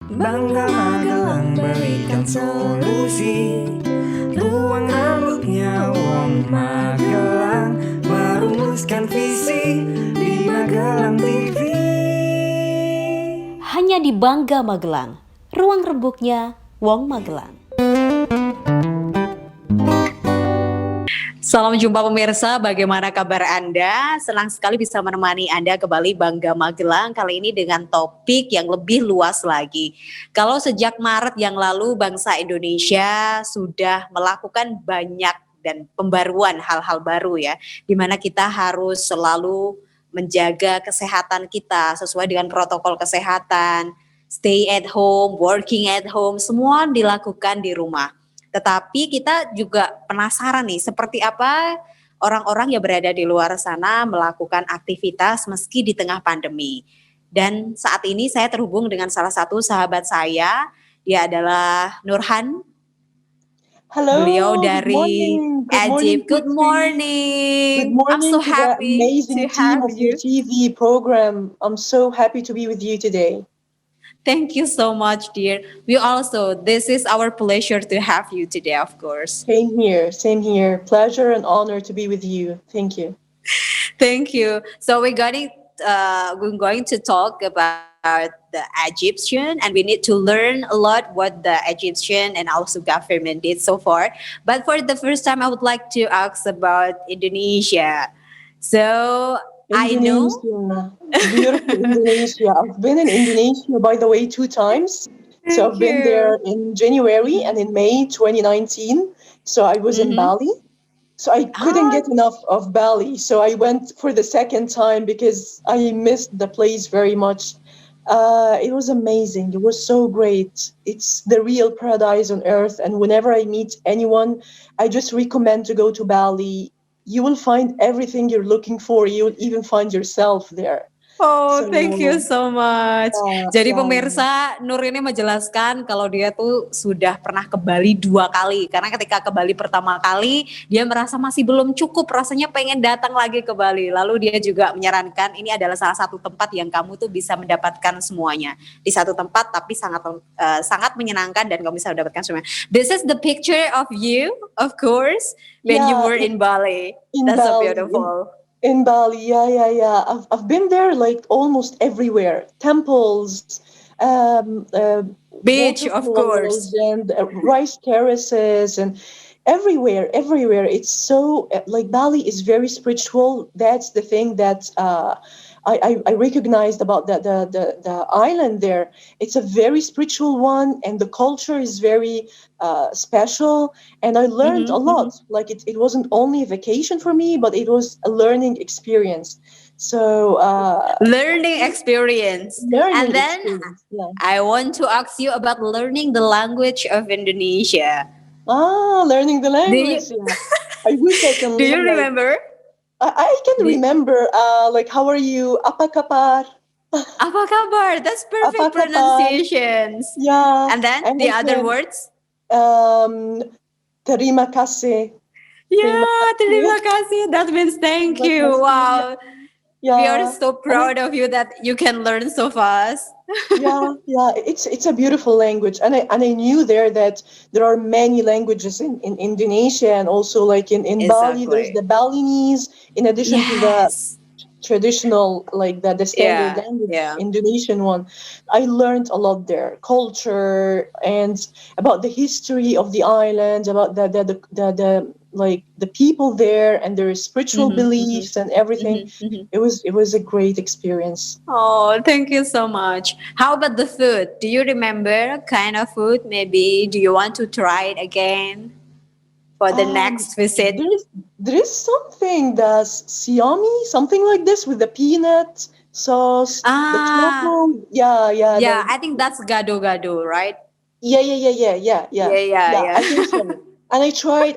Bangga Magelang berikan solusi. Ruang rambutnya Wong Magelang merumuskan visi di Magelang TV. Hanya di Bangga Magelang, ruang rembuknya Wong Magelang. Salam jumpa pemirsa, bagaimana kabar Anda? Senang sekali bisa menemani Anda kembali Bangga Magelang, kali ini dengan topik yang lebih luas lagi. Kalau sejak Maret yang lalu bangsa Indonesia sudah melakukan banyak dan pembaruan hal-hal baru ya, di mana kita harus selalu menjaga kesehatan kita sesuai dengan protokol kesehatan, stay at home, working at home, semua dilakukan di rumah. Tetapi kita juga penasaran nih, seperti apa orang-orang yang berada di luar sana melakukan aktivitas meski di tengah pandemi. Dan saat ini saya terhubung dengan salah satu sahabat saya, dia adalah Nurhan. Hello, Beliau good dari morning. Good morning, Egypt. Good Putri. morning. Good morning I'm so to the happy amazing to team have of your you. TV program. I'm so happy to be with you today. Thank you so much, dear. This is our pleasure to have you today, of course. Same here. Pleasure and honor to be with you. Thank you. Thank you. So we're going to talk about the Egyptian, and we need to learn a lot what the Egyptian and also government did so far. But for the first time, I would like to ask about Indonesia. So I know. Indonesia. Beautiful Indonesia. I've been in Indonesia, by the way, 2 times. So I've been there in January and in May 2019. So I was in Bali. So I couldn't get enough of Bali. So I went for the second time because I missed the place very much. It was amazing. It was so great. It's the real paradise on earth. And whenever I meet anyone, I just recommend to go to Bali. You will find everything you're looking for. You will even find yourself there. Oh, thank you so much. Jadi yeah. pemirsa, Nur ini menjelaskan kalau dia tuh sudah pernah ke Bali 2 kali. Karena ketika ke Bali pertama kali, dia merasa masih belum cukup, rasanya pengen datang lagi ke Bali. Lalu dia juga menyarankan ini adalah salah satu tempat yang kamu tuh bisa mendapatkan semuanya. Di satu tempat tapi sangat menyenangkan dan kamu bisa mendapatkan semuanya. This is the picture of you, of course, when you were in Bali. That's so beautiful. In Bali, yeah. I've been there like almost everywhere. Temples, beach, of course, and rice terraces, and everywhere. It's so like Bali is very spiritual. That's the thing that I recognized about the island there. It's a very spiritual one, and the culture is very special. And I learned a lot. Like it wasn't only a vacation for me, but it was a learning experience. So learning experience. And then I want to ask you about learning the language of Indonesia. Learning the language. I wish I can. Do you remember? I can remember, like, how are you? Apa kabar? Apa kabar? That's perfect pronunciations. Yeah. And then the other words? Terima kasih. Yeah, terima kasih. That means thank you. Wow. Yeah. We are so proud of you that you can learn so fast. yeah. It's a beautiful language, and I knew there that there are many languages in Indonesia, and also like in Bali there's the Balinese in addition to the traditional like the standard language Indonesian one. I learned a lot there, culture and about the history of the island, about the like the people there and their spiritual beliefs and everything. It was a great experience. Oh, thank you so much. How about the food? Do you remember kind of food? Maybe do you want to try it again for the next visit? There is something that's siami, something like this with the peanut sauce. The tofu. Yeah, I think that's gado-gado, right? Yeah. I think so. And I tried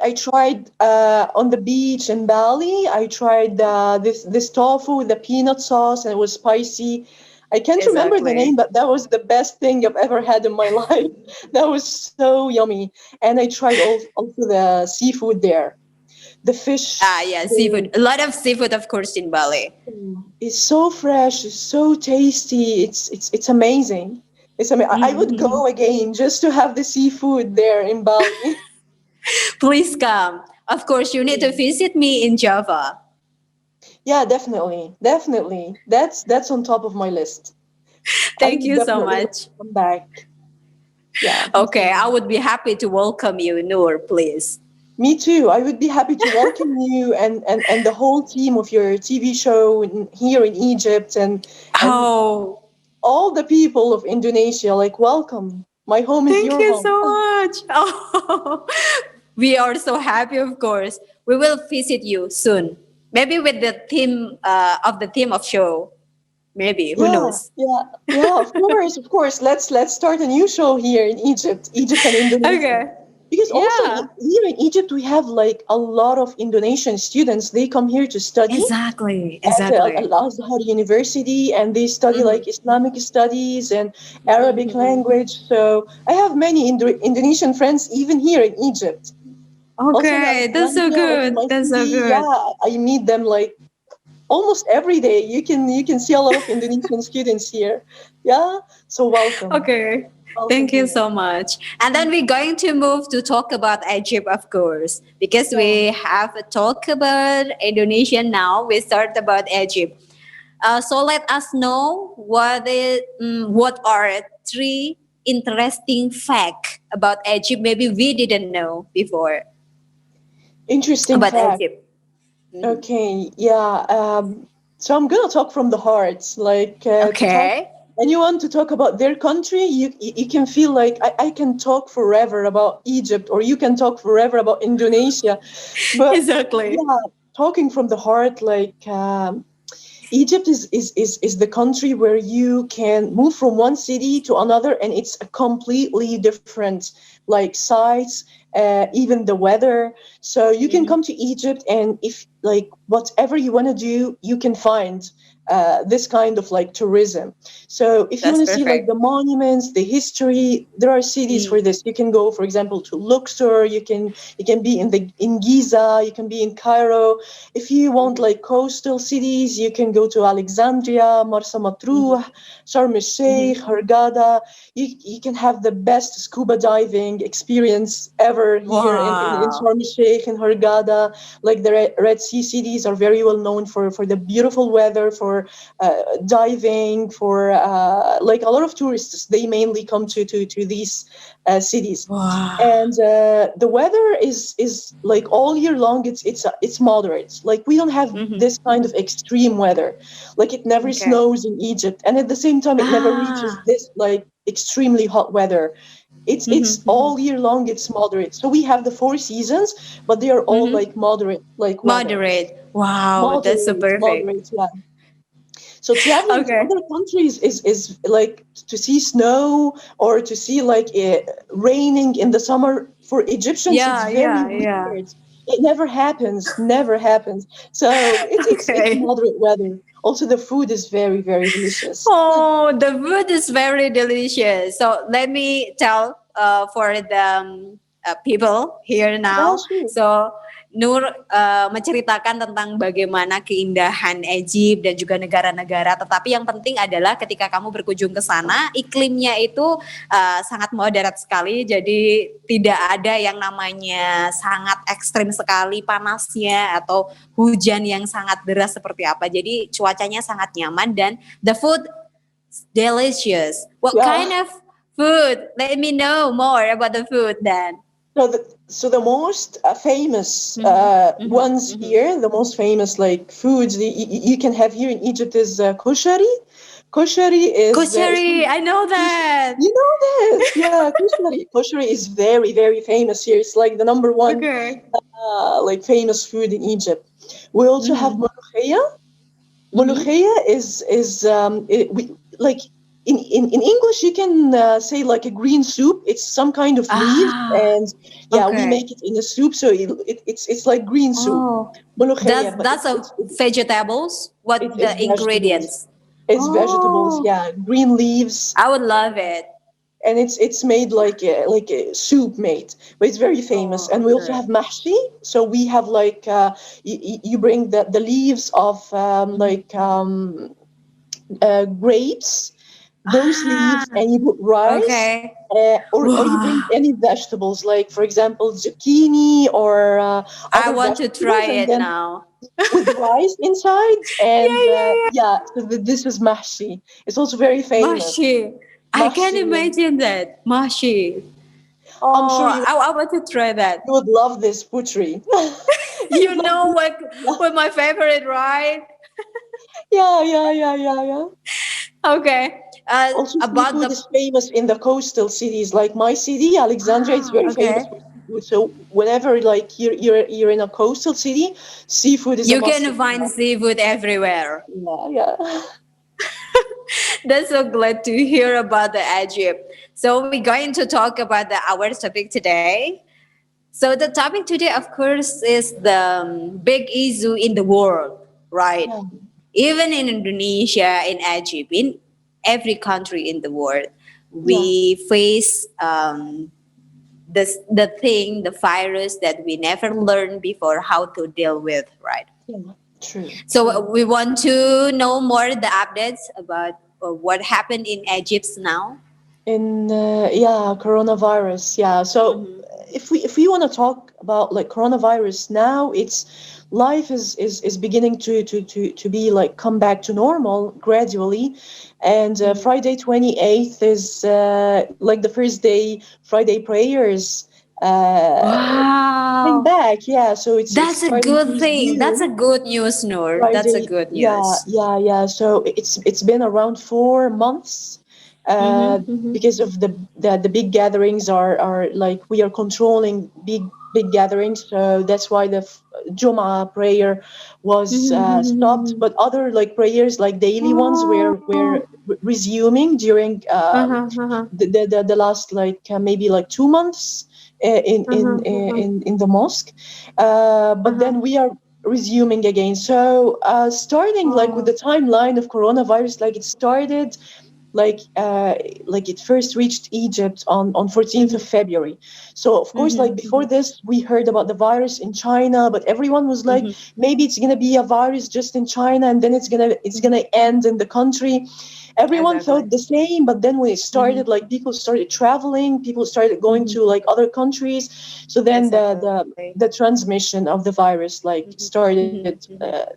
on the beach in Bali. I tried this tofu with the peanut sauce, and it was spicy. I can't remember the name, but that was the best thing I've ever had in my life. That was so yummy. And I tried also the seafood there. The fish. Seafood. A lot of seafood, of course, in Bali. It's so fresh. It's so tasty. It's amazing. I would go again just to have the seafood there in Bali. Please come. Of course, you need to visit me in Java. Yeah, definitely, definitely. That's on top of my list. I Thank would you so definitely much. come back. Yeah. Okay, I would be happy to welcome you, Noor, please. Me too. I would be happy to welcome you and the whole team of your TV show here in Egypt and Oh, all the people of Indonesia. Like, welcome. My home is thank your you home. so much. Oh, we are so happy, of course. We will visit you soon. Maybe with the theme of the theme of show. Maybe, who Yeah, knows? yeah, yeah. Of course, of course. Let's start a new show here in Egypt and Indonesia. Okay. Because also Yeah. here in Egypt we have like a lot of Indonesian students. They come here to study Exactly. at Exactly. Al Azhar University, and they study Mhm. like Islamic studies and Arabic Mhm. language. So I have many Indonesian friends even here in Egypt. Also in Okay, that's so Alexandria, like in good. my That's so city, good. yeah, I meet them like almost every day. You can see a lot of Indonesian students here. Yeah, so welcome, Okay. welcome Thank you here. so much. And then we're going to move to talk about Egypt, of course, because Yeah. we have a talk about Indonesia now. We start about Egypt. So let us know what are three interesting facts about Egypt. Maybe we didn't know before Interesting about fact. Egypt. Mhm. Okay, yeah. So I'm gonna talk from the heart, like to talk Okay. anyone to talk about their country. You can feel like I can talk forever about Egypt, or you can talk forever about Indonesia, but Exactly. yeah, talking from the heart, like Egypt is the country where you can move from one city to another, and it's a completely different like sites, even the weather. So you can Mhm. come to Egypt, and if like whatever you want to do, you can find this kind of like tourism. So if you That's want to see like perfect. the monuments, the history, there are cities for Mm. this. You can go, for example, to Luxor. You can be in Giza. You can be in Cairo. If you want Mhm. like coastal cities, you can go to Alexandria, Marsa Mhm. Matruh, Sharm el Mhm. Sheikh, Hurghada. You can have the best scuba diving experience ever here in Wow. Sharm el Sheikh and Hurghada. Like the Red Sea cities are very well known for the beautiful weather, for diving, for like a lot of tourists. They mainly come to these cities, Wow. and the weather is like all year long. It's moderate. Like we don't have Mhm. this kind of extreme weather. Like it never Okay. snows in Egypt, and at the same time, it never reaches Ah. this like extremely hot weather. It's Mhm. Mhm. all year long. It's moderate. So we have the four seasons, but they are all Mhm. like moderate like weather. Moderate. Wow, that's so Moderate, perfect. moderate. Yeah. So traveling to Okay. other countries is like to see snow or to see like raining in the summer. For Egyptians, it's Yeah, very yeah, yeah. weird. It never happens, never happens. So it's Okay. moderate weather. Also, the food is very very delicious. Oh, the food is very delicious. So let me tell for the people here Yeah, now. sure. So Nur menceritakan tentang bagaimana keindahan Egypt dan juga negara-negara. Tetapi yang penting adalah ketika kamu berkunjung ke sana, iklimnya itu sangat moderat sekali. Jadi tidak ada yang namanya sangat ekstrim sekali panasnya atau hujan yang sangat deras seperti apa. Jadi cuacanya sangat nyaman dan the food delicious. What Yeah. kind of food? Let me know more about the food then. So the most famous Mhm, mhm, ones mhm. here, the most famous like foods you can have here in Egypt is koshari. Koshari is Koshari, I know that. you know this, yeah. Koshari is very very famous here. It's like the number one Okay. like famous food in Egypt. We also have Mhm, molokhia. mhm. Molokhia we like in English you can say like a green soup. It's some kind of leaves, Ah, and yeah, we okay. make it in a soup, so it's like green soup. Oh, Molokhia, but that's a vegetables. What it's the vegetables. ingredients? It's vegetables, Oh, yeah, green leaves, I would love it. and it's made like a soup made, but it's very famous. Oh, And we also okay. have mahshi. So we have like you bring the leaves of Mhm, grapes, those leaves, and you put rice, Okay. or you bring Wow. any vegetables, like for example zucchini or I other want to try vegetables, and it then now. with rice inside, Yeah, and yeah, yeah. yeah, so this is mahshi. It's also very famous. Mashi. I can Mahshi, imagine that. Mashi. I'm Oh, sure I want to try that. you would love this putri. You You would love know this. what my favorite, right? Yeah, yeah, yeah, yeah, yeah. Okay. Also, About seafood the is famous in the coastal cities. Like my city, Alexandria, is very famous okay. for seafood. So whenever like you're in a coastal city, seafood is a You must. can find seafood everywhere. Yeah, yeah. That's so glad to hear about the Egypt. So we're going to talk about our topic today. So the topic today, of course, is the big issue in the world, right? Yeah, Even in Indonesia, in Egypt, in every country in the world, yeah, we face the virus that we never learned before how to deal with, right? yeah. True, So true. we want to know more the updates about what happened in Egypt now. In yeah, coronavirus. Yeah. So Mm-hmm. if we want to talk about like coronavirus now, it's life is beginning to be like come back to normal gradually, and Friday 28th is like the first day Friday prayers came Wow, back. Yeah. So it's that's a starting to good thing. That's a resume. good news, Noor. That's a Friday, good yeah, news. yeah, yeah. So it's been around 4 months, uh, Mm-hmm, mm-hmm, because of the big gatherings are like we are controlling big gatherings. So that's why the Juma prayer was stopped. mm-hmm. But other like prayers, like daily ones, were Oh, resuming during uh-huh, uh-huh, the last like maybe like 2 months uh-huh, uh-huh, in the mosque, but uh-huh. then we are resuming again. So starting like with Oh, the timeline of coronavirus, like it started like it first reached Egypt on 14th of mm-hmm, February. So of course, like before mm-hmm, this, we heard about the virus in China, but everyone was like, mm-hmm, maybe it's gonna be a virus just in China, and then it's gonna mm-hmm. end in the country. Everyone Exactly. thought the same, but then when it Mm-hmm, started, like people started traveling, people started going mm-hmm. to like other countries. So then Exactly. the transmission of the virus like Mm-hmm, started mm-hmm,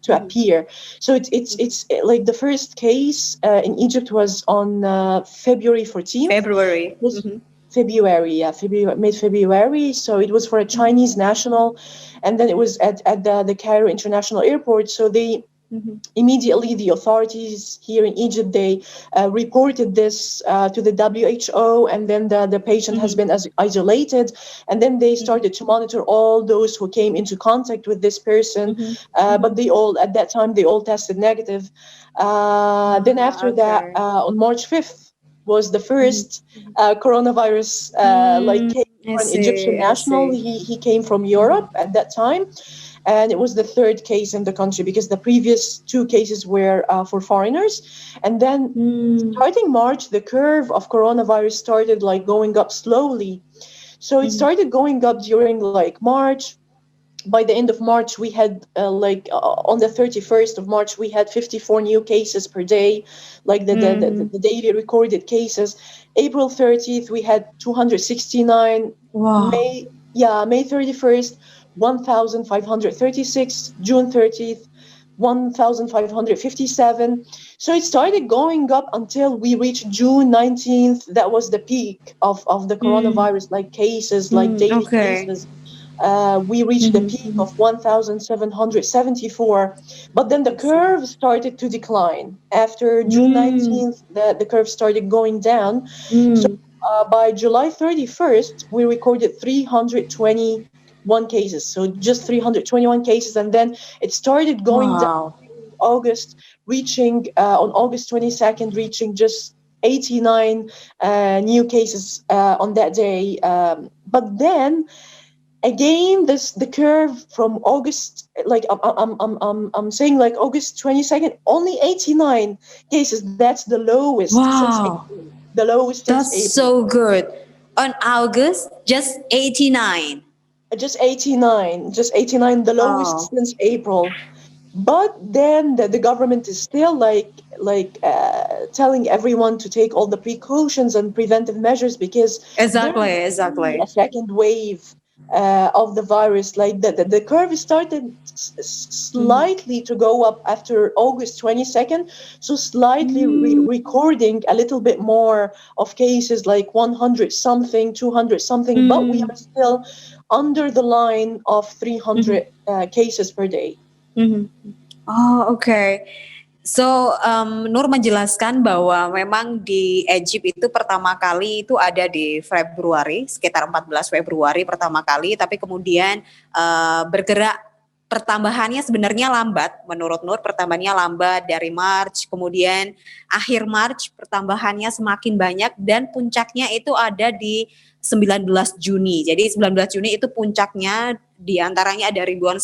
to mm-hmm, appear. So it's like the first case in Egypt was on February 14th. February. It was Mm-hmm, February, yeah, February, mid-February. So it was for a Chinese national, and then it was at the Cairo International Airport. So they mm-hmm, immediately, the authorities here in Egypt, they reported this to the WHO, and then the patient has mm-hmm, been isolated, and then they mm-hmm, started to monitor all those who came into contact with this person, mm-hmm, but mm-hmm. they all at that time they all tested negative. Then Ah, after that, okay. on March 5th was the Mm-hmm. first coronavirus like Mm, case I for an Egyptian see. I national. see. He came from Mm-hmm. Europe at that time, and it was the third case in the country because the previous two cases were for foreigners. And then Mm, starting March, the curve of coronavirus started like going up slowly. So it mm-hmm. started going up during like March. By the end of March, we had on the 31st of March, we had 54 new cases per day, like Mm-hmm. the daily recorded cases. April 30th, we had 269. Wow. May 31st, 1,536. June 30th, 1,557. So it started going up until we reached June 19th. That was the peak of the Mm, coronavirus, like cases, like mm, daily okay. cases. We reached the Mm-hmm. peak Mm-hmm. of 1,774, but then the I see. curve started to decline. After June Mm, 19th, the curve started going down. So mm. by July 31st, we recorded 321 cases. So just 321 cases, and then it started going down Wow. in August, reaching on August 22nd, reaching just 89 new cases on that day. But then again, this the curve from August, like I'm saying, like August 22nd, only 89 cases. That's the lowest since Wow. April. The lowest since That's April. so good. On August, just 89. Just 89, the lowest Wow. since April. But then the government is still telling everyone to take all the precautions and preventive measures because there Exactly, will be a exactly. second wave of the virus. Like the curve started Mhm. slightly to go up after August 22nd, so slightly Mm, recording a little bit more of cases, like 100 something, 200 something, but we mm, are still under the line of mhm, 300 cases per day. mhm. Oh, oke. So, Nur menjelaskan bahwa memang di Egypt itu pertama kali itu ada di Februari, sekitar 14 Februari pertama kali, tapi kemudian bergerak pertambahannya sebenarnya lambat, menurut Nur pertambahannya lambat dari March, kemudian akhir March pertambahannya semakin banyak dan puncaknya itu ada di 19 Juni. Jadi 19 Juni itu puncaknya, di antaranya ada ribuan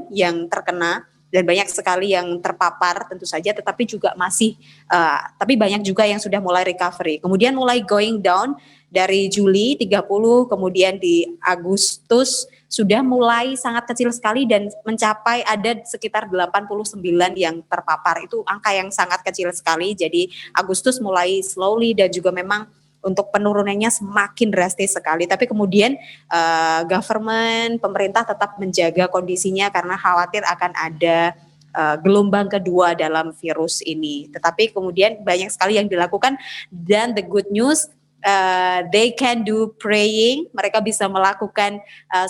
yang terkena dan banyak sekali yang terpapar tentu saja, tetapi juga masih tapi banyak juga yang sudah mulai recovery. Kemudian mulai going down dari Juli 30, kemudian di Agustus sudah mulai sangat kecil sekali dan mencapai ada sekitar 89 yang terpapar. Itu angka yang sangat kecil sekali. Jadi Agustus mulai slowly dan juga memang untuk penurunannya semakin drastis sekali. Tapi kemudian pemerintah tetap menjaga kondisinya karena khawatir akan ada gelombang kedua dalam virus ini. Tetapi kemudian banyak sekali yang dilakukan dan the good news, they can do praying. Mereka bisa melakukan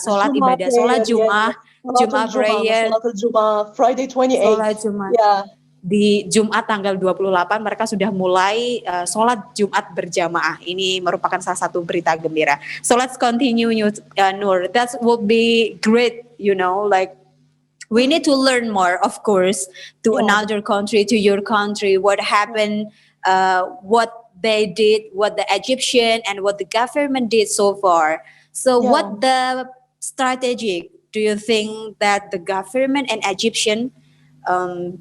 sholat Juma ibadah, sholat prayer, yeah, Jumat, Salatul Jumat prayer, Salatul Juma, Friday 28th. sholat Jumat. Yeah, Di Jumat tanggal 28 mereka sudah mulai sholat Jumat berjamaah. Ini merupakan salah satu berita gembira. So let's continue, Nur. That would be great, like we need to learn more, of course, to yeah, another country, to your country, what happened, what they did, what the Egyptian and what the government did so far. So yeah. what the strategy do you think that the government and Egyptian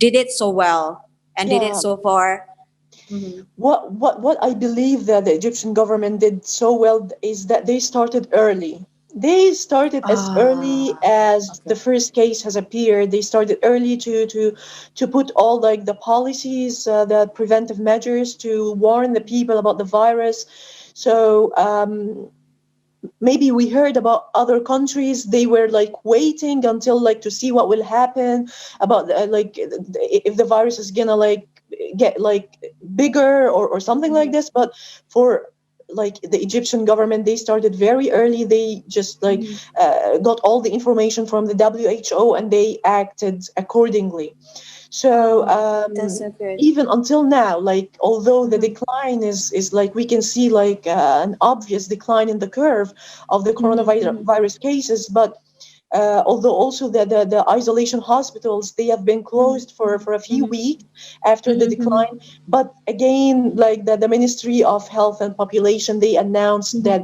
did it so well and did it Yeah. so far? Mhm. What I believe that the Egyptian government did so well is that they started early. They started as early Ah, as the okay. first case has appeared. They started early to put all like the policies, the preventive measures to warn the people about the virus. So maybe we heard about other countries, they were like waiting until like to see what will happen about if the virus is gonna like get like bigger or something like Mhm. this. But for like the Egyptian government, they started very early. They just like Mhm. got all the information from the WHO and they acted accordingly. So Oh, that's so good. even until now, like although the Mhm. decline is like we can see like an obvious decline in the curve of the Mhm. Mhm. coronavirus cases, but although also the isolation hospitals, they have been Mhm. closed for a few Mhm. weeks after the Mhm. decline. But again, like the Ministry of Health and Population, they announced Mhm. that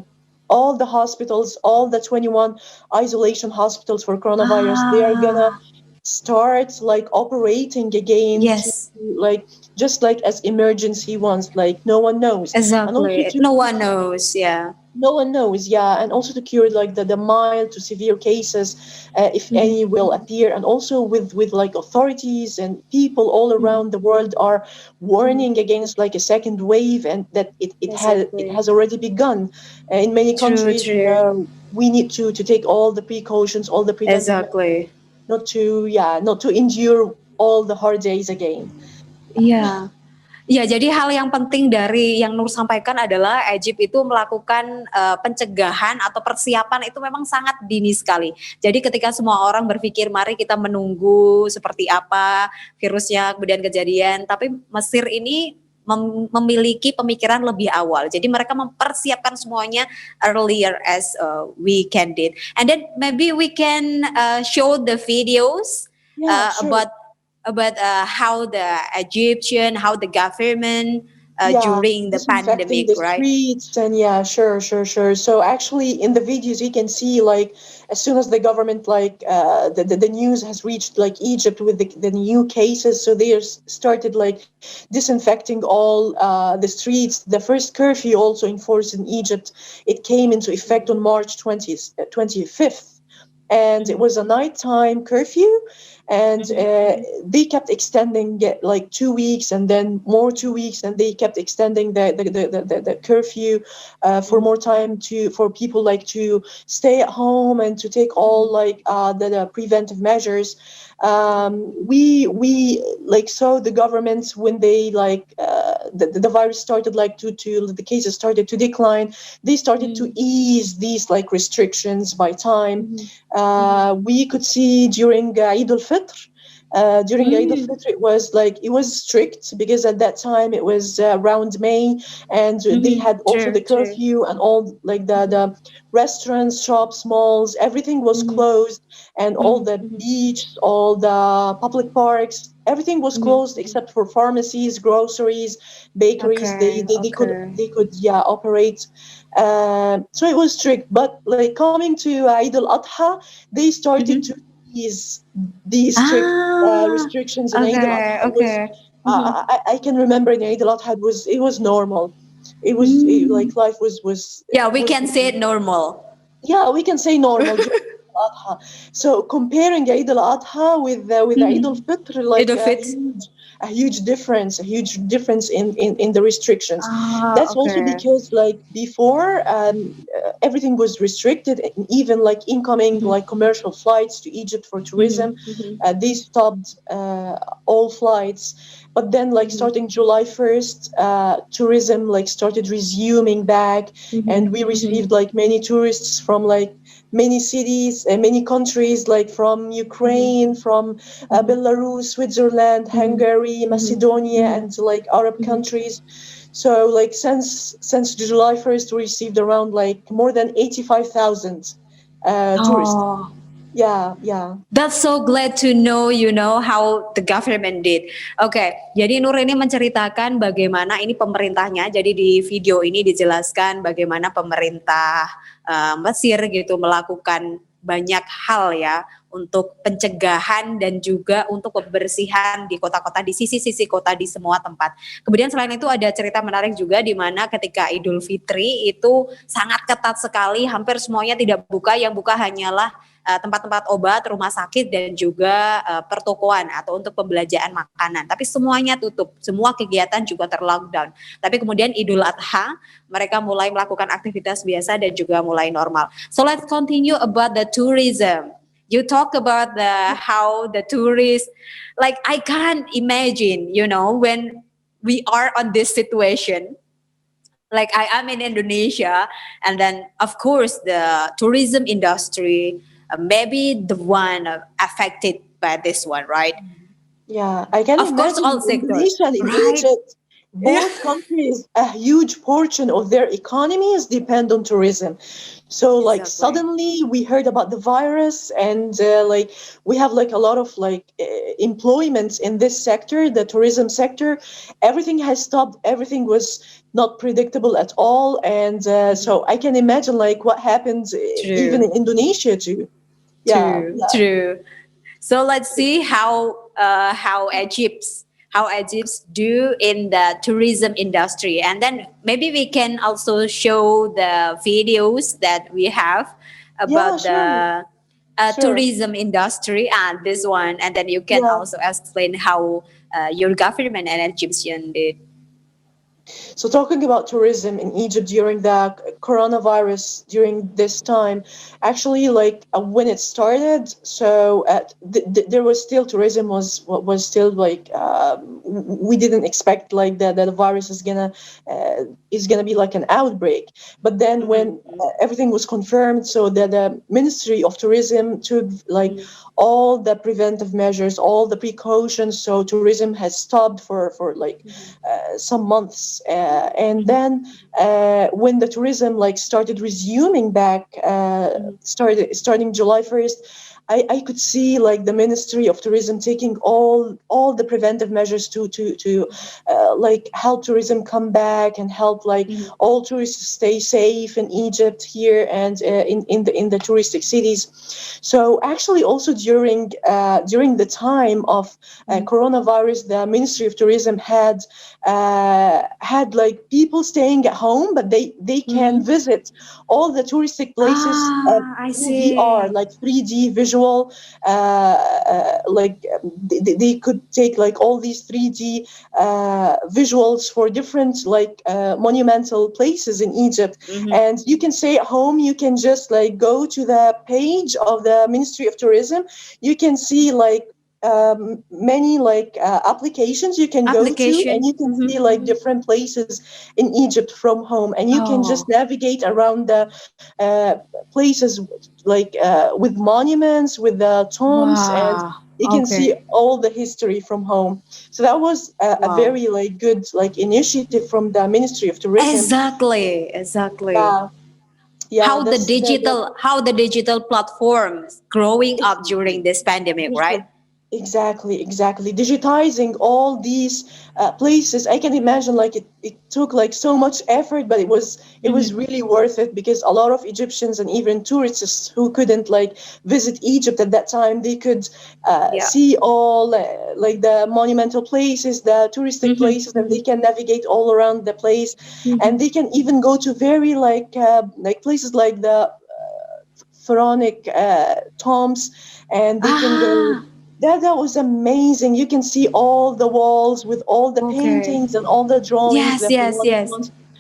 all the hospitals, all the 21 isolation hospitals for coronavirus, they are gonna Ah, start like operating again to yes, like just like as emergency ones, like no one knows. And also exactly. to No one knows. Yeah. no one knows, yeah, and also to cure like the mild to severe cases, if Mhm. any will appear. And also with like authorities and people all Mhm. around the world are Mhm. warning against like a second wave, and that it Exactly. has already begun in many True. countries. True. We need to take all the precautions, all the preventive measures, Exactly. not to endure all the hard days again. Iya. Ya, jadi hal yang penting dari yang Nur sampaikan adalah Egypt itu melakukan pencegahan atau persiapan itu memang sangat dini sekali. Jadi ketika semua orang berpikir mari kita menunggu seperti apa virusnya kemudian kejadian, tapi Mesir ini memiliki pemikiran lebih awal. Jadi mereka mempersiapkan semuanya earlier as we can did. And then maybe we can show the videos Yeah, sure. about how the Egyptian, how the government Yeah, during the disinfecting pandemic, the right? streets, and yeah, sure. So actually, in the videos, you can see like as soon as the government like the news has reached like Egypt with the new cases, so they started like disinfecting all the streets. The first curfew also enforced in Egypt, it came into effect on March 25th, and it Mhm. was a nighttime curfew. and they kept extending it like 2 weeks and then more 2 weeks, and they kept extending the curfew for more time for people like to stay at home and to take all like the preventive measures. We like saw the governments when they like the virus started like to the cases started to decline, they started to ease these like restrictions by time. We could see during Eid al-Fitr. During Eid al-Fitr, it was strict because at that time it was around May, and they had also the curfew and all like the restaurants, shops, malls, everything was closed, and all the beach, all the public parks, everything was closed except for pharmacies, groceries, bakeries. They could operate. So it was strict, but like coming to Eid al-Adha, they started to ease these strict restrictions in Eid al-Adha. I can remember in Eid al-Adha it was normal. It was like life was we can say it normal. Yeah, we can say normal. Adha. So comparing Eid al-Adha with Eid al-Fitr, like a huge difference in the restrictions. That's also because like before everything was restricted, and even like incoming like commercial flights to Egypt for tourism, they stopped all flights. But then like starting July 1st, tourism like started resuming back, and we received like many tourists from like many cities and many countries, like from Ukraine, from Belarus, Switzerland, Hungary, Macedonia, and like Arab countries. So like since July 1st, we received around like more than 85,000 tourists. Yeah. That's so glad to know, how the government did. Oke, jadi Nur ini menceritakan bagaimana ini pemerintahnya. Jadi di video ini dijelaskan bagaimana pemerintah Mesir gitu melakukan banyak hal ya untuk pencegahan dan juga untuk pembersihan di kota-kota, di sisi-sisi kota, di semua tempat. Kemudian selain itu ada cerita menarik juga di mana ketika Idul Fitri itu sangat ketat sekali, hampir semuanya tidak buka, yang buka hanyalah tempat-tempat obat, rumah sakit, dan juga pertokoan atau untuk pembelanjaan makanan. Tapi semuanya tutup, semua kegiatan juga terlockdown. Tapi kemudian Idul Adha, mereka mulai melakukan aktivitas biasa dan juga mulai normal. So let's continue about the tourism. You talk about how the tourists, like I can't imagine, when we are on this situation. Like I am in Indonesia, and then of course the tourism industry, maybe the one affected by this one, right? Yeah, I can of imagine course all sectors, Indonesia and right? Egypt, both countries, a huge portion of their economies depend on tourism. So like suddenly we heard about the virus, and like we have like a lot of like employment in this sector, the tourism sector. Everything has stopped. Everything was not predictable at all, and so I can imagine like what happens even in Indonesia too. True. So let's see how Egypt do in the tourism industry, and then maybe we can also show the videos that we have about the tourism industry and this one, and then you can also explain how your government and Egyptian did. So talking about tourism in Egypt during the coronavirus, during this time, actually, like when it started, so there was still tourism was still like we didn't expect like that the virus is gonna be like an outbreak. But then when everything was confirmed, so that the Ministry of Tourism took like all the preventive measures, all the precautions. So tourism has stopped for like some months. And then when the tourism like started resuming back, starting July 1st, I could see like the Ministry of Tourism taking all the preventive measures to like help tourism come back and help like all tourists stay safe in Egypt here and in the touristic cities. So actually also during the time of coronavirus, the Ministry of Tourism had like people staying at home, but they can visit all the touristic places I see. VR, like 3D visual visual, they could take like all these 3D visuals for different like monumental places in Egypt. And you can stay at home, you can just like go to the page of the Ministry of Tourism, you can see like many like applications you can go to, and you can see like different places in Egypt from home, and you can just navigate around the places like with monuments, with the tombs, and you can see all the history from home. So that was a very like good like initiative from the Ministry of Tourism. Exactly. Yeah, How the digital platforms growing up during this pandemic, right? Exactly. Digitizing all these places, I can imagine like it took like so much effort, but it was really worth it, because a lot of Egyptians and even tourists who couldn't like visit Egypt at that time, they could see all like the monumental places, the touristic places, and they can navigate all around the place, and they can even go to very like places like the pharaonic tombs, and they can go. That was amazing. You can see all the walls with all the paintings and all the drawings. Yes.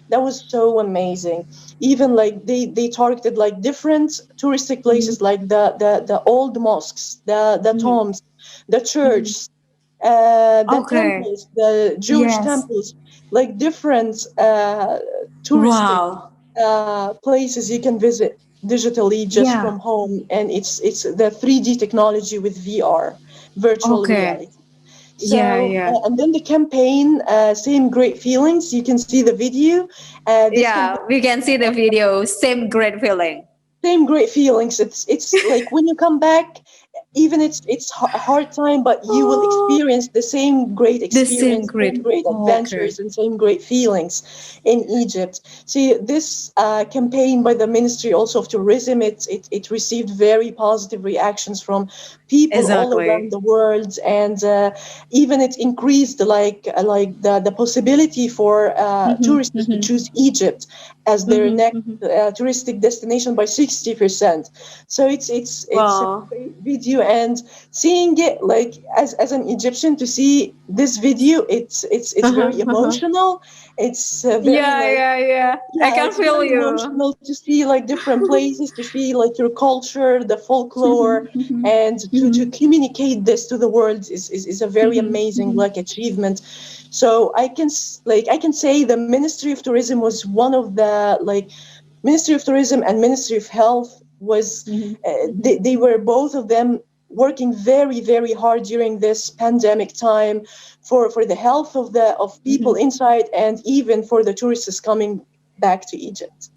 That was so amazing. Even like they targeted like different touristic places, like the old mosques, the tombs, the church, the temples, the Jewish temples, like different touristic places you can visit digitally just from home. And it's the 3D technology with VR, virtual reality. So and then the campaign, same great feelings, you can see the video. We can see the video, same great feeling. Same great feelings. It's like when you come back, even it's a hard time, but you will experience the same great experience, same great adventures, and same great feelings in Egypt. See, this campaign by the Ministry also of Tourism, it received very positive reactions from people all around the world, and even it increased like the possibility for tourists to choose Egypt as their next touristic destination by 60%. So it's a great video, and seeing it like as an Egyptian, to see this video, it's very emotional. It's very I can feel you. Emotional to see like different places, to see like your culture, the folklore, and to communicate this to the world is a very amazing like achievement. So I can say the Ministry of Tourism was one of the like Ministry of Tourism and Ministry of Health was they were both of them working very, very hard during this pandemic time for the health of people inside, and even for the tourists coming back to Egypt.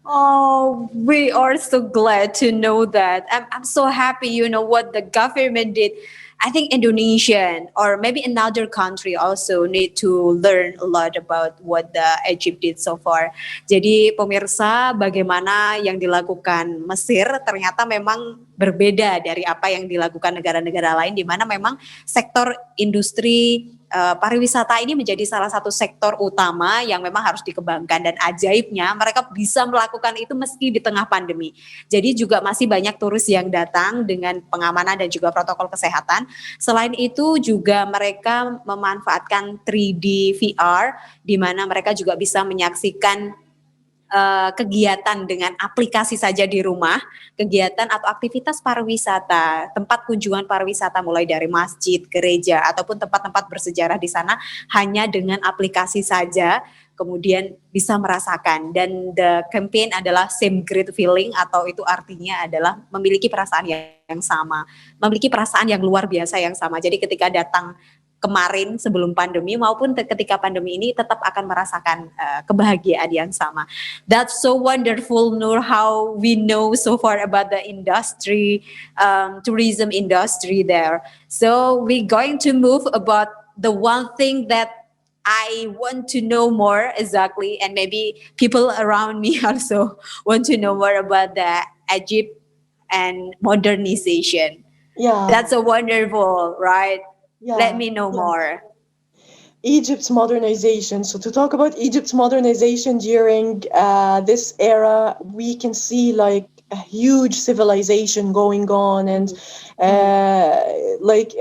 Oh, we are so glad to know that. I'm so happy, you know, what the government did. I think Indonesian or maybe another country also need to learn a lot about what the Egypt did so far. Jadi pemirsa, bagaimana yang dilakukan Mesir ternyata memang berbeda dari apa yang dilakukan negara-negara lain, di mana memang sektor industri pariwisata ini menjadi salah satu sektor utama yang memang harus dikembangkan, dan ajaibnya mereka bisa melakukan itu meski di tengah pandemi. Jadi juga masih banyak turis yang datang dengan pengamanan dan juga protokol kesehatan. Selain itu juga mereka memanfaatkan 3D VR, di mana mereka juga bisa menyaksikan kegiatan dengan aplikasi saja di rumah, kegiatan atau aktivitas pariwisata, tempat kunjungan pariwisata mulai dari masjid, gereja, ataupun tempat-tempat bersejarah di sana hanya dengan aplikasi saja, kemudian bisa merasakan. Dan the campaign adalah same great feeling, atau itu artinya adalah memiliki perasaan yang sama, memiliki perasaan yang luar biasa yang sama. Jadi ketika datang kemarin sebelum pandemi maupun ketika pandemi ini tetap akan merasakan kebahagiaan yang sama. That's so wonderful, Nur, how we know so far about the industry, tourism industry there. So we're going to move about the one thing that I want to know more exactly, and maybe people around me also want to know more about the Egypt and modernization. Yeah. That's a wonderful, right? Yeah. Let me know more. Egypt's modernization. So to talk about Egypt's modernization during this era, we can see like a huge civilization going on, and like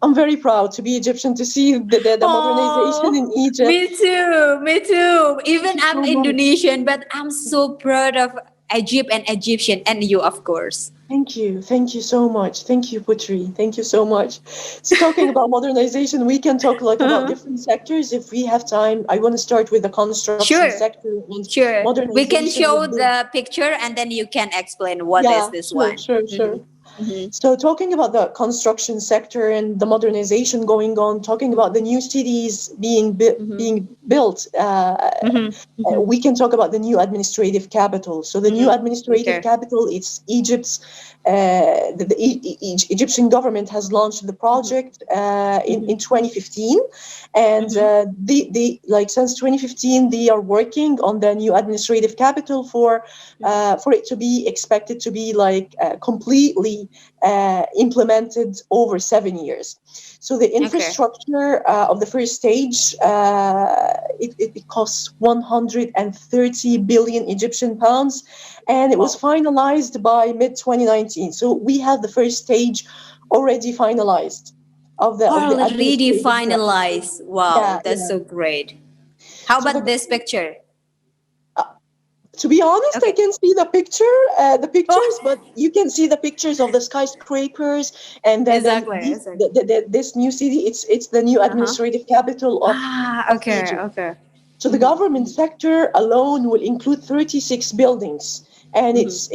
I'm very proud to be Egyptian, to see the modernization in Egypt. Me too, me too. Even Thank you I'm so much. Indonesian, but I'm so proud of Egypt and Egyptian, and you, of course. Thank you so much. Thank you, Putri. Thank you so much. So talking about modernization, we can talk like about different sectors if we have time. I want to start with the construction Sure, sector, and sure. We can modernization show has been, the picture, and then you can explain what is yeah, this sure, one. sure, sure. Mhm. So talking about the construction sector and the modernization going on, talking about the new cities being built, we can talk about the new administrative capital. So the new administrative Okay. capital, it's Egypt's. Egyptian government has launched the project in 2015, and since 2015 they are working on the new administrative capital for it to be expected to be like completely implemented over 7 years. So the infrastructure of the first stage, it costs 130 billion Egyptian pounds, and it was finalized by mid-2019. So we have the first stage already finalized of the Already administrative. finalized. Wow, Yeah, that's yeah. so great. How So about this picture? to be honest, I Okay. can see the pictures, Oh, but you can see the pictures of the skyscrapers, and then exactly, these, exactly. this new city. It's the new administrative capital of Okay, Egypt. okay. So the government sector alone will include 36 buildings, and it's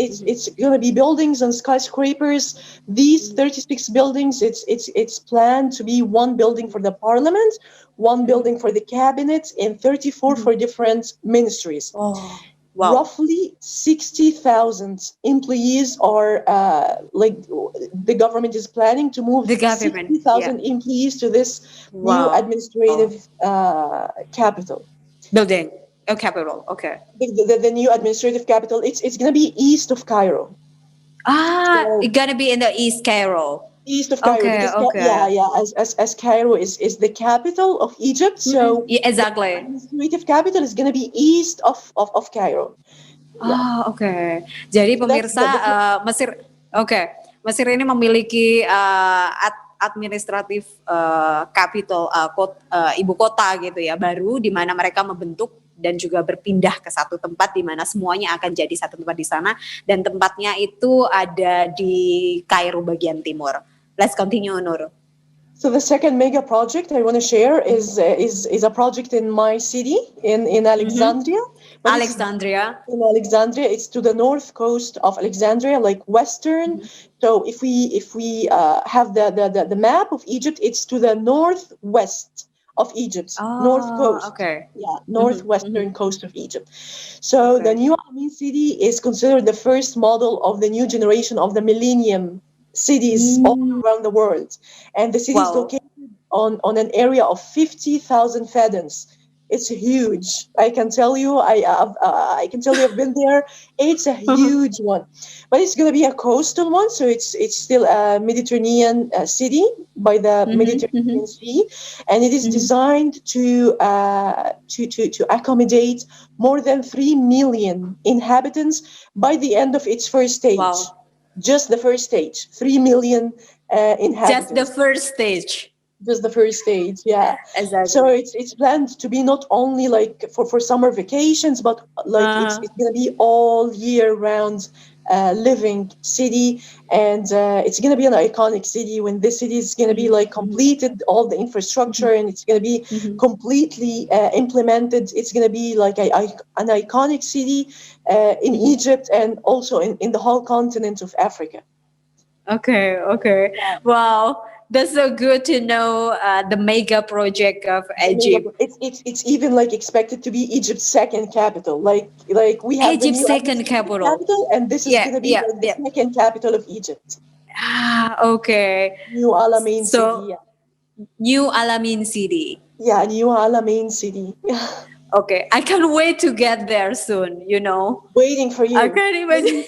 going to be buildings and skyscrapers. These 36 buildings, it's planned to be one building for the parliament, one building for the cabinet, and 34 for different ministries. Oh, wow. Roughly 60,000 employees are the government is planning to move The government, yeah. 60,000 employees to this new Wow. administrative capital. Building. Oh, capital. Okay. The new administrative capital, it's going to be east of Cairo. So It's gonna be in the East Cairo. east of Cairo, Okay, because okay. as Cairo is the capital of Egypt, so Yeah, exactly. administrative capital is going to be east of Cairo. Yeah. Oke. Jadi So that's pemirsa, Mesir, oke, Mesir ini memiliki administratif capital, ibu kota gitu ya, baru di mana mereka membentuk dan juga berpindah ke satu tempat di mana semuanya akan jadi satu tempat di sana, dan tempatnya itu ada di Kairo bagian timur. Let's continue, Nur. So the second mega project I want to share is a project in my city in Alexandria. But Alexandria. in Alexandria, it's to the north coast of Alexandria, like western. So if we have the map of Egypt, it's to the northwest of Egypt, north coast. Okay. Yeah, northwestern coast of Egypt. So the new Amin city is considered the first model of the new generation of the millennium cities all around the world, and the city is located on an area of 50,000 fedans. It's huge. I can tell you. I can tell you. I've been there. It's a huge one, but it's going to be a coastal one. So it's still a Mediterranean city by the Mediterranean Sea, and it is designed to accommodate more than 3 million inhabitants by the end of its first stage. Wow. Just the first stage, 3 million inhabitants. Just the first stage. Just the first stage, yeah. Exactly. So it's planned to be not only like for summer vacations, but like it's going to be all year round living city, and it's going to be an iconic city when this city is going to be like completed, all the infrastructure, and it's going to be completely implemented. It's going to be like an iconic city in Egypt, and also in the whole continent of Africa. Okay. Wow. That's so good to know the mega project of Egypt. It's even like expected to be Egypt's second capital. Like we have Egypt's the new second capital. and this is going to be like the second capital of Egypt. Okay. New Alamein city. Yeah. New Alamein city. Yeah, New Alamein city. Okay, I can't wait to get there soon. Waiting for you. I can't imagine.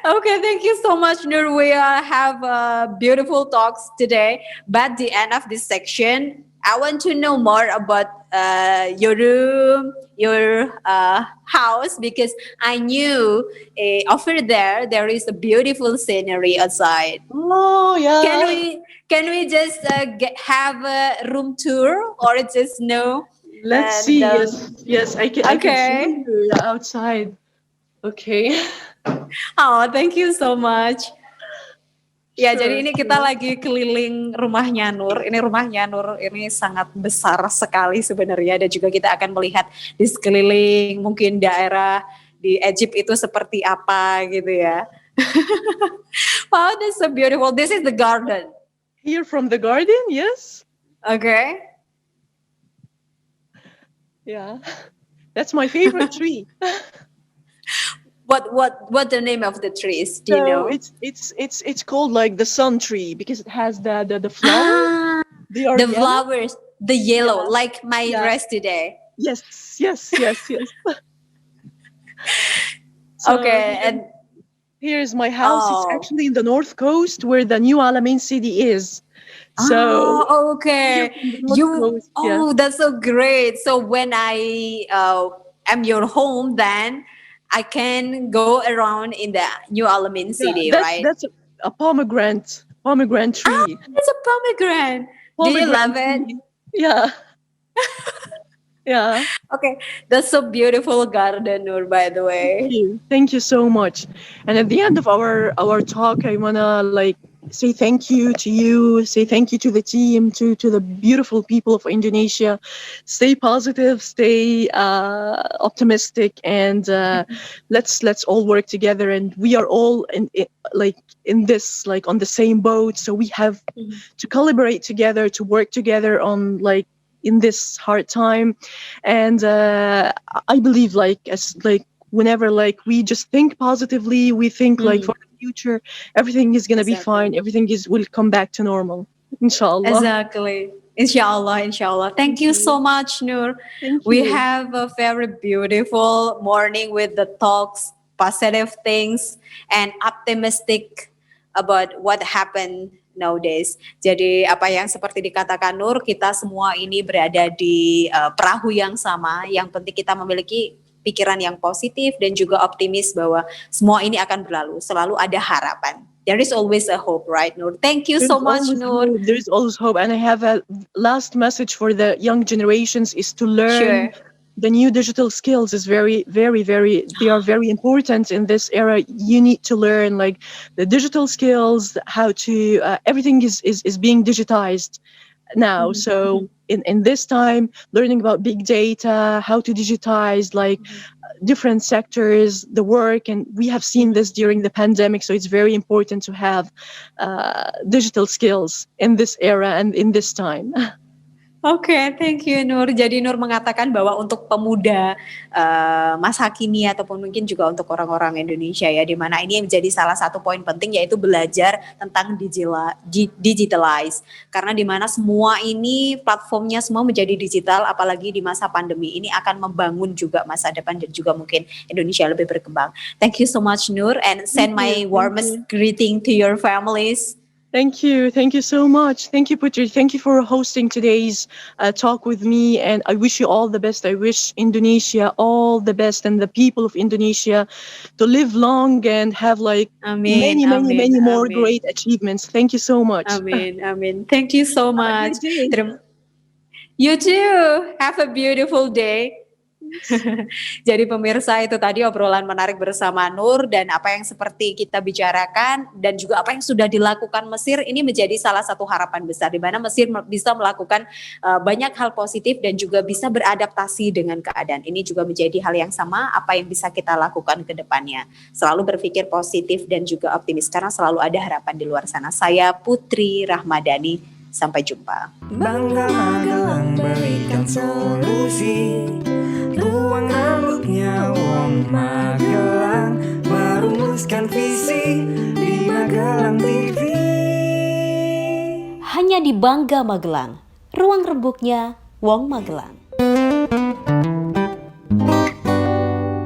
Okay, thank you so much, Nur. We have beautiful talks today. But at the end of this section, I want to know more about your room, your house, because I knew over there is a beautiful scenery outside. Oh yeah. Can we just have a room tour or just no? Let's And see. Yes, I can show okay. you outside. Okay. Oh, thank you so much. Ya, Sure, jadi ini kita sure. lagi keliling rumahnya Nur. Ini rumahnya Nur ini sangat besar sekali sebenarnya, dan juga kita akan melihat di sekeliling mungkin daerah di Egypt itu seperti apa gitu ya. Wow, that's so beautiful. This is the garden. Here from the garden, yes. Okay. Yeah. That's my favorite tree. What the name of the trees? Do you So know? it's called like the sun tree because it has the flower. Ah, They are the yellow. flowers, the yellow, Yeah. like my Yeah. dress today. Yes, yes, yes, yes. So Okay, and here's my house. It's oh. actually in the north coast where the New Alamein city is. So Oh, here okay. from the north coast, yeah. Oh, that's so great. So when I am your home, then I can go around in the New Alamein Yeah, city, that's right? that's a pomegranate tree. It's a pomegranate. Do you love it? Tree. Yeah, yeah. Okay, that's so beautiful garden, Nur, by the way. Thank you so much. And at the end of our talk, I wanna like say thank you to you, say thank you to the team, to the beautiful people of Indonesia. Stay positive, stay optimistic, and let's all work together. And we are all in this like on the same boat, so we have to collaborate together, to work together on like in this hard time. And I believe like as like whenever like we just think positively, we think like for the future, everything is gonna be fine, everything will come back to normal, inshallah. Exactly. Inshallah, inshallah. Thank you so much, Nur. Thank We you. have a very beautiful morning with the talks, positive things, and optimistic about what happened nowadays. Jadi apa yang seperti dikatakan Nur, kita semua ini berada di perahu yang sama. Yang penting kita memiliki pikiran yang positif dan juga optimis bahwa semua ini akan berlalu. Selalu ada harapan. There is always a hope, right, Nur? Thank you so much, Nur. There's always hope, and I have a last message for the young generations is to learn. Sure. The new digital skills is very, very, very, they are very important in this era. You need to learn like the digital skills, how to, everything is being digitized now. So in this time, learning about big data, how to digitize like different sectors, the work, and we have seen this during the pandemic. So it's very important to have digital skills in this era and in this time. Oke, thank you Nur. Jadi Nur mengatakan bahwa untuk pemuda masa kini ataupun mungkin juga untuk orang-orang Indonesia ya, di mana ini menjadi salah satu poin penting yaitu belajar tentang digitalize. Karena di mana semua ini platformnya semua menjadi digital, apalagi di masa pandemi ini akan membangun juga masa depan dan juga mungkin Indonesia lebih berkembang. Thank you so much Nur, and send my warmest greeting to your families. Thank you so much. Thank you, Putri. Thank you for hosting today's talk with me, and I wish you all the best. I wish Indonesia all the best and the people of Indonesia to live long and have like many more great achievements. Thank you so much. Amin. Thank you so much. Have a great day. You too. Have a beautiful day. Jadi pemirsa, itu tadi obrolan menarik bersama Nur, dan apa yang seperti kita bicarakan dan juga apa yang sudah dilakukan Mesir ini menjadi salah satu harapan besar di mana Mesir bisa melakukan banyak hal positif dan juga bisa beradaptasi dengan keadaan. Ini juga menjadi hal yang sama apa yang bisa kita lakukan ke depannya. Selalu berpikir positif dan juga optimis karena selalu ada harapan di luar sana. Saya Putri Rahmadani, sampai jumpa. Bangga Magelang berikan solusi. Ruang rambutnya Wong Magelang merumuskan visi di Magelang TV. Hanya di Bangga Magelang, ruang rembuknya Wong Magelang.